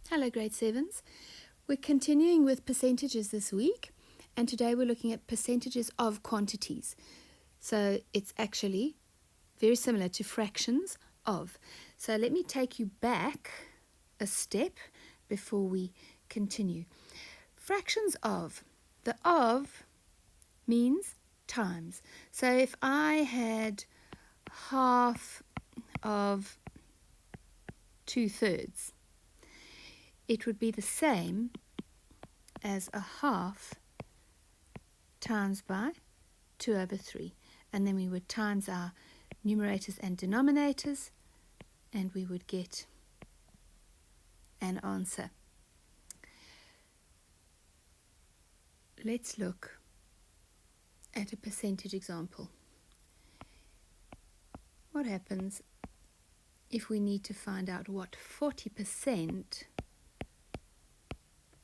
Hello grade 7s. We're continuing with percentages this week, and today we're looking at percentages of quantities. So it's actually very similar to fractions of. So let me take you back a step before we continue. Fractions of. The of means times. So if I had half of 2/3, it would be the same as a half times by 2/3. And then we would times our numerators and denominators, and we would get an answer. Let's look at a percentage example. What happens if we need to find out what 40%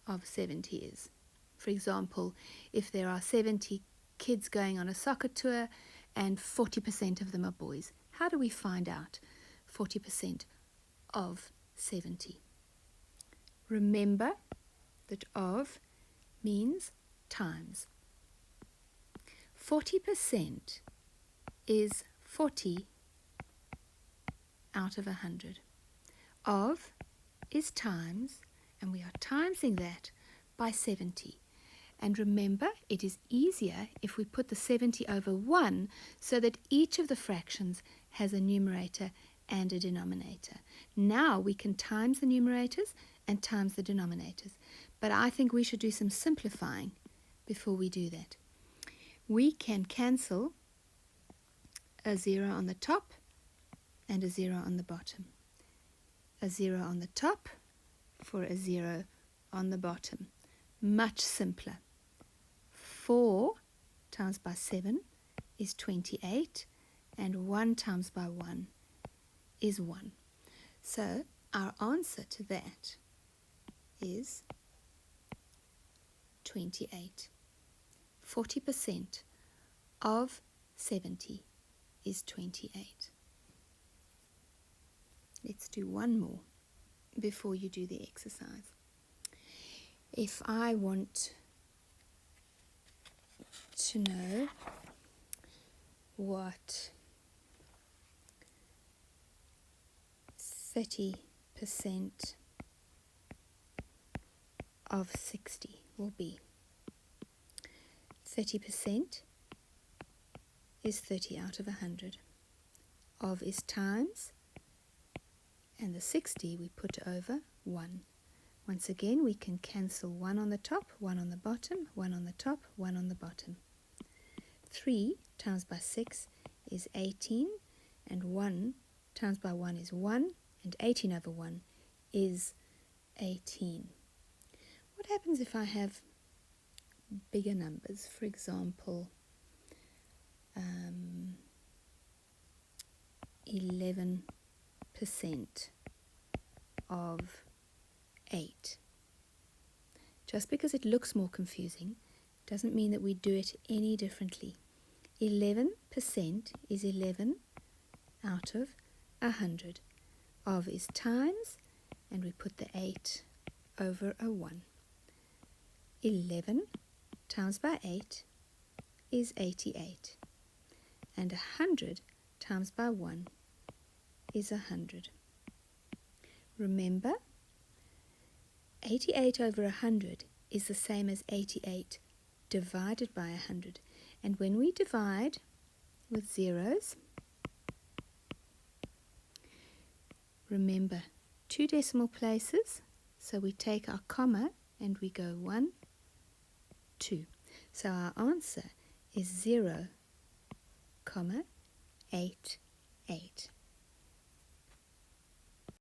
of 70 is? For example, if there are 70 kids going on a soccer tour and 40% of them are boys, how do we find out 40% of 70? Remember that of means times. 40% is 40 out of 100. Of is times, and we are timesing that by 70. And remember, it is easier if we put the 70 over 1 so that each of the fractions has a numerator and a denominator. Now we can times the numerators and times the denominators. But I think we should do some simplifying before we do that. We can cancel a 0 on the top and a 0 on the bottom. A 0 on the top for a 0 on the bottom. Much simpler. 4 times by 7 is 28, and 1 times by 1 is 1. So our answer to that is 28. 40% of 70 is 28. Let's do one more before you do the exercise. If I want to know what 30% of 60 will be. 30% is 30 out of 100. Of is times, and the 60 we put over 1. Once again, we can cancel 1 on the top, 1 on the bottom, 1 on the top, 1 on the bottom. 3 times by 6 is 18, and 1 times by 1 is 1, and 18 over 1 is 18. What happens if I have bigger numbers? For example, 11% of 8. Just because it looks more confusing doesn't mean that we do it any differently. 11% is 11 out of 100. Of is times, and we put the 8 over a 1. 11 times by 8 is 88. And 100 times by 1 is 100. Remember, 88 over 100 is the same as 88 divided by 100. And when we divide with zeros, remember 2 decimal places, so we take our comma and we go 1, 2. So our answer is 0, 8, 8.